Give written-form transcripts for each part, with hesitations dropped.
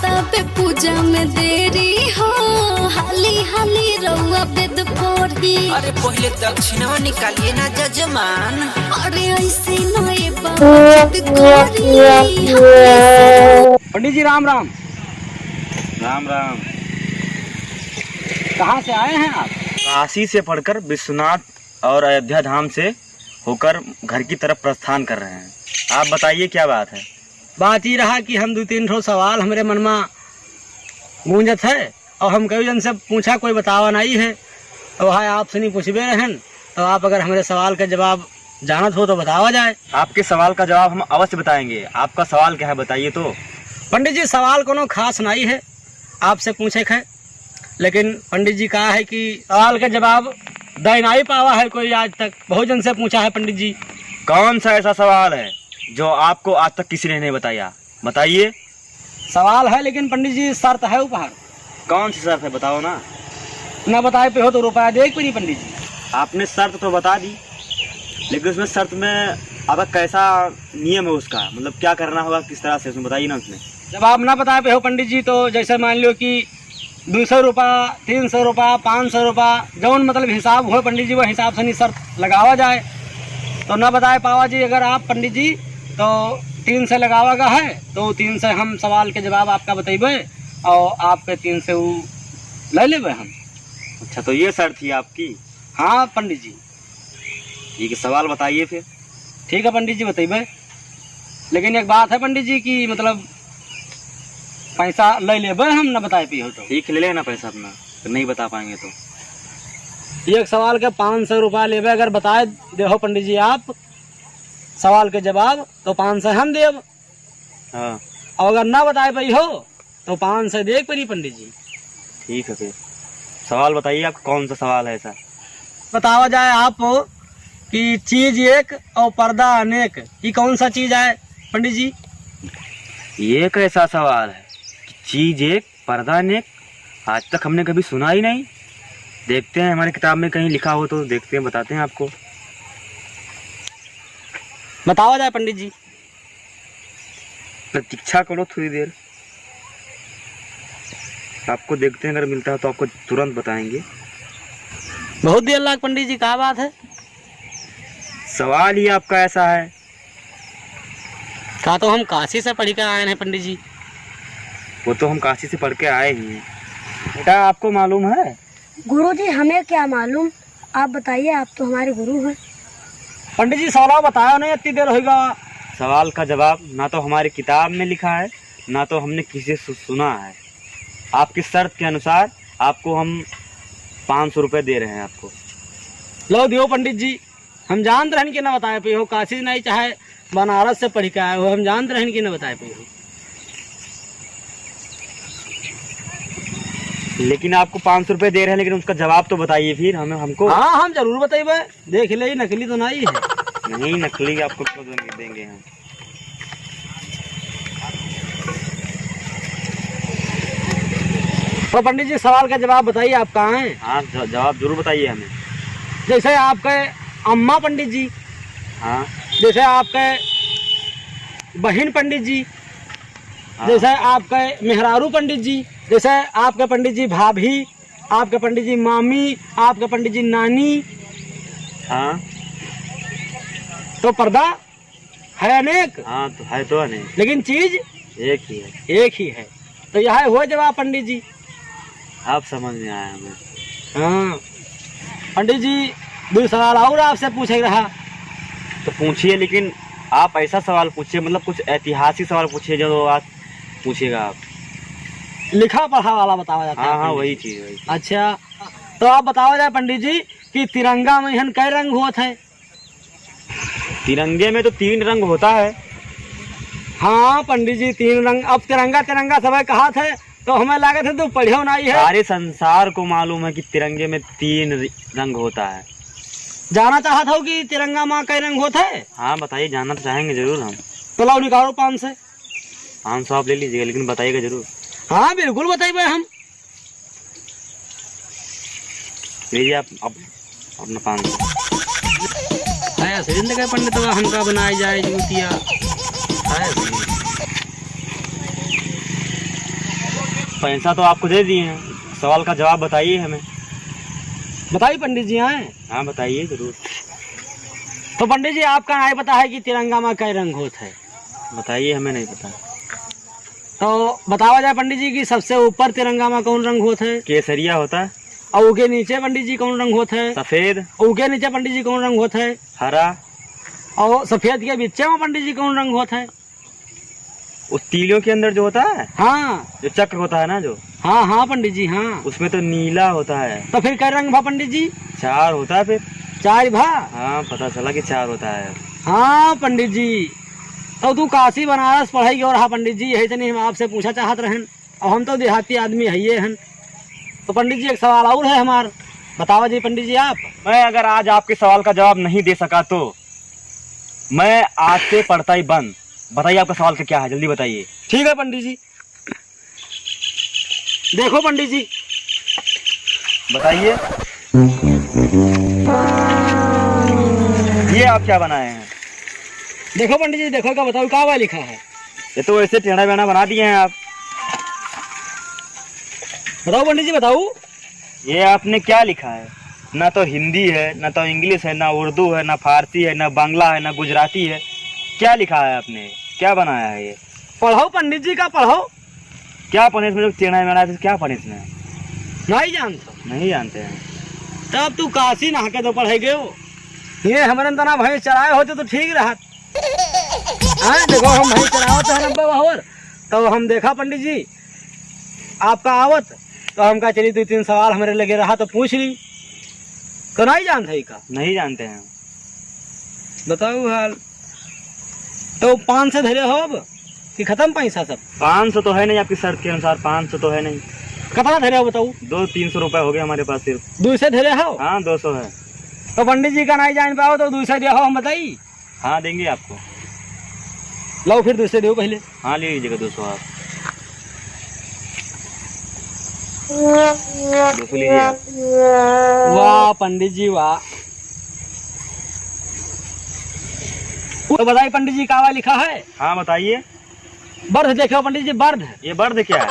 होता पे पूजा में देरी हो, हाली हाली रउआ बेद पड़ी। अरे पहले दक्षिणा निकालिए ना जजमान। अरे ऐसे नए करी। पंडित जी राम राम। राम राम। कहाँ से आए हैं आप? काशी से पढ़कर विश्वनाथ और अयोध्या धाम से होकर घर की तरफ प्रस्थान कर रहे हैं। आप बताइए क्या बात है? बात ही रहा कि हम 2-3 ठो सवाल हमारे मन में गूंजत है और हम कई जन से पूछा, कोई बतावा नहीं है। तो वहाँ आपसे नहीं पूछबे रहन, तो आप अगर हमारे सवाल का जवाब जानत हो तो बतावा जाए। आपके सवाल का जवाब हम अवश्य बताएंगे। आपका सवाल क्या है बताइए तो। पंडित जी सवाल कोनो खास नहीं है, आपसे पूछे है, लेकिन पंडित जी कहा है कि सवाल का जवाब दे नहीं पावा है कोई आज तक। बहुत जन से पूछा है पंडित जी। कौन सा ऐसा सवाल है जो आपको आज तक किसी ने नहीं बताया? बताइए। सवाल है लेकिन पंडित जी शर्त है उपहार। कौन सी शर्त है बताओ ना। न बताए पे हो तो रुपया देख पे नहीं पंडित जी। आपने शर्त तो बता दी, लेकिन उसमें शर्त में आपका कैसा नियम है उसका, मतलब क्या करना होगा, किस तरह से, उसमें बताइए ना। उसमें जब आप ना बताए पे हो पंडित जी, तो जैसे मान लो कि 200 रुपया, 300 रुपया, 500 रुपया, जौन मतलब हिसाब हो पंडित जी, वो हिसाब से नहीं शर्त लगावा जाए। तो ना बताए पावा जी अगर आप पंडित जी, तो 3 से लगावा है, तो 3 से हम सवाल के जवाब आपका बतेबे और आपके 3 से वो ले लेबे हम। अच्छा, तो ये शर्त थी आपकी? हाँ पंडित जी। ठीक है, सवाल बताइए फिर। ठीक है पंडित जी बतेबे, लेकिन एक बात है पंडित जी की मतलब पैसा ले लेबे हम, ना बताए पे हो तो। ठीक है, ले लेना पैसा अपना, तो नहीं बता पाएंगे तो। एक सवाल के 500 रुपया लेबे, अगर बताए दे हो पंडित जी आप सवाल के जवाब, तो 500 हम देव। हाँ। और अगर ना बताए पाई हो तो 500 देख पड़ी पंडित जी। ठीक है, फिर सवाल बताइए। आप कौन सा सवाल है ऐसा? बतावा जाए आप कि चीज एक और पर्दा अनेक, ये कौन सा चीज है पंडित जी? ये कैसा सवाल है कि चीज एक पर्दा अनेक? आज तक हमने कभी सुना ही नहीं। देखते हैं हमारी किताब में कहीं लिखा हो तो देखते हैं, बताते हैं आपको। बतावा जाए पंडित जी। प्रतीक्षा करो थोड़ी देर, आपको देखते हैं, अगर मिलता है तो आपको तुरंत बताएंगे। बहुत देर लाग पंडित जी, क्या बात है? सवाल ही आपका ऐसा है। कहा तो हम काशी से पढ़ कर आए हैं पंडित जी। वो तो हम काशी से पढ़ के आए ही हैं। बेटा आपको मालूम है? गुरुजी हमें क्या मालूम, आप बताइए, आप तो हमारे गुरु हैं। पंडित जी सवाल बताया नहीं, इतनी देर होगा। सवाल का जवाब ना तो हमारी किताब में लिखा है, ना तो हमने किसी से सुना है। आपकी शर्त के अनुसार आपको हम 500 रुपये दे रहे हैं आपको। लो दियो पंडित जी, हम जानते रहन कि ना बताए पे हो, काशी नहीं चाहे बनारस से पढ़ के आए हो, हम जानते रहन कि ना बताए पे हो। लेकिन आपको 500 रुपये दे रहे हैं, लेकिन उसका जवाब तो बताइए फिर हमें, हमको। हाँ हम जरूर बताइए, देख ले, नकली तो नहीं है। नहीं, नकली आपको क्यों देंगे हम। तो पंडित जी सवाल का जवाब बताइए, आप कहाँ हैं? हाँ, जवाब जरूर बताइए हमें। जैसे आपके अम्मा पंडित जी, हाँ। जैसे आपके बहन पंडित जी, हाँ। जैसे आपके मेहरारू पंडित जी, जैसे आपके पंडित जी भाभी, आपके पंडित जी मामी, आपके पंडित जी नानी। हाँ। तो पर्दा है अनेक। हाँ तो है तो अनेक, लेकिन चीज एक ही है। एक ही है। तो यह हुआ जवाब पंडित जी। आप समझ में आया हमें। हाँ पंडित जी, 2 सवाल और आपसे पूछे रहा। तो पूछिए, लेकिन आप ऐसा सवाल पूछिए, मतलब कुछ ऐतिहासिक सवाल पूछिए जो आज पूछिएगा आप। लिखा पढ़ा वाला बतावा जाता है। हाँ हाँ, पंडित वही जी। चीज, वही। अच्छा, तो आप बतावा जाए पंडित जी कि तिरंगा में हन कई रंग हुआ थे? तिरंगे में तो 3 रंग होता है। हाँ पंडित जी 3 रंग। अब तिरंगा तिरंगा सब कहा थे, तो हमें लगे थे तो पढ़ियो नहीं है। सारे संसार को मालूम है कि तिरंगे में 3 रंग होता है। जाना चाहता हूँ कि तिरंगा माँ कई रंग होते हैं? हाँ बताइए, जानना तो चाहेंगे जरूर हम। तो लाओ निकालो 500। 500 आप ले लीजिएगा, लेकिन बताइएगा जरूर। हाँ बिल्कुल बताइए हम। लीजिए आप अपना 500। सिरिंदर पंडित हमका बनाई जाए जूतिया। पैसा तो आपको दे दिए हैं, सवाल का जवाब बताइए हमें। बताइए पंडित जी आए। हाँ बताइए जरूर। तो पंडित जी आपका नहीं पता है कि तिरंगा में कई रंग होते हैं? बताइए, हमें नहीं पता। तो बतावा जाए पंडित जी कि सबसे ऊपर तिरंगा में कौन रंग होता है? केसरिया होता है। और उके नीचे पंडित जी कौन रंग होता है? सफेद। और उके नीचे पंडित जी कौन रंग होता है? हरा। और सफेद के बीच में पंडित जी कौन रंग होता है? उस तीलियों के अंदर जो होता है, हाँ जो चक्र होता है ना, जो हाँ हाँ पंडित जी हाँ। उसमें तो नीला होता है। तो फिर कई रंग भा पंडित जी? 4 होता है फिर। 4 भा? हाँ पता चला कि 4 होता है। हाँ पंडित जी। तो तू काशी बनारस पढ़ाई और हाँ पंडित जी, यही तनी हम आपसे पूछा चाहत रहन, और हम तो देहाती आदमी है ये हन। तो पंडित जी एक सवाल और है हमार, बतावा जी पंडित जी आप। मैं अगर आज आपके सवाल का जवाब नहीं दे सका तो मैं आज से पढ़ता ही बंद। बताइए आपका सवाल का क्या है, जल्दी बताइए। ठीक है पंडित जी। देखो पंडित जी, बताइए। ये आप क्या बनाए हैं? देखो पंडित जी, देखो क्या बताओ, क्या लिखा है? ये तो ऐसे टेढ़ा बेढ़ा बना दिए हैं आप। बताओ पंडित जी बताओ। ये आपने क्या लिखा है? ना तो हिंदी है, ना तो इंग्लिश है, ना उर्दू है, ना फारसी है, ना बांग्ला है, ना गुजराती है। क्या लिखा है आपने? क्या बनाया है ये? पढ़ो पंडित जी का पढ़ो। क्या पढ़े इसमें? जो टेढ़ा बेढ़ा है, क्या पढ़े इसमें? नहीं जानते? नहीं जानते हैं। तब तू काशी नहा के तो पढ़े गए हो। ये हमारे तना भैंस चराए होते तो ठीक रहा। हाँ देखो हम भैंस चराओ तो है और तो हम देखा पंडित जी आपका आवत, तो हम कहा चलिए 2-3 सवाल हमारे लगे रहा तो पूछ ली। तो नहीं जानते ही का? नहीं जानते हैं। बताओ हाल। तो 500 धरे हो अब कि खत्म पैसा सब? 500 तो है नहीं, आपकी शर्त के अनुसार 500 तो है नहीं। कितना धरे हो बताओ? 200-300 रुपए हो गए हमारे पास सिर्फ। 200 धरे हो? हाँ 200 है। तो पंडित जी का नहीं जान पाओ तो 200 दिया हो, हम बताइए। हाँ देंगे आपको। लो फिर 200 दो पहले। हाँ ले लीजिएगा 200 आप। 200 लीजिए आप। वाह पंडित जी वाह। तो बताइए पंडित जी कावा लिखा है? हाँ बताइए। बर्द देखो पंडित जी, बर्द। ये बर्द क्या है?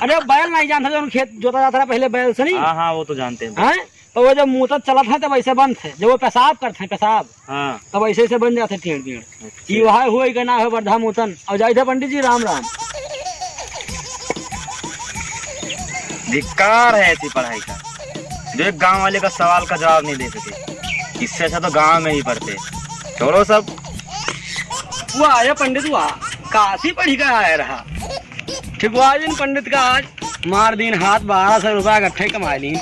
अरे बैल नहीं जानता जो खेत जोता जाता था पहले बैल से नहीं? हाँ हाँ वो तो जानते हैं। हैं? तो वो जब मुँह चला था तब वैसे बंद थे, जब वो पेशाब करते हैं पेशाब हाँ तब ऐसे से बन जाते टेढ़ टेढ़। अच्छा। ये वहाँ हुआ का ना है वर्धा मूतन। और जाए थे पंडित जी राम राम। धिक्कार है ऐसी पढ़ाई का, जो एक गांव वाले का सवाल का जवाब नहीं दे सके। इससे अच्छा तो गांव में ही पढ़ते। छोड़ो सब। वो आया पंडित वाह, काशी पढ़ी का आया रहा। ठीक हुआ दिन पंडित का आज मार दिन हाथ 1200 रुपया इकट्ठे कमा ली।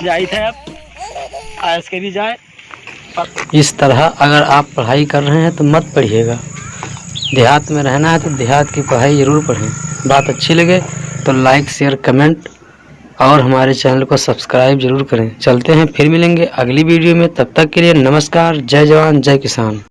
जाई थे अब आयस करी जाए। इस तरह अगर आप पढ़ाई कर रहे हैं तो मत पढ़िएगा। देहात में रहना है तो देहात की पढ़ाई ज़रूर पढ़ें। बात अच्छी लगे तो लाइक शेयर कमेंट और हमारे चैनल को सब्सक्राइब जरूर करें। चलते हैं, फिर मिलेंगे अगली वीडियो में। तब तक के लिए नमस्कार। जय जवान जय किसान।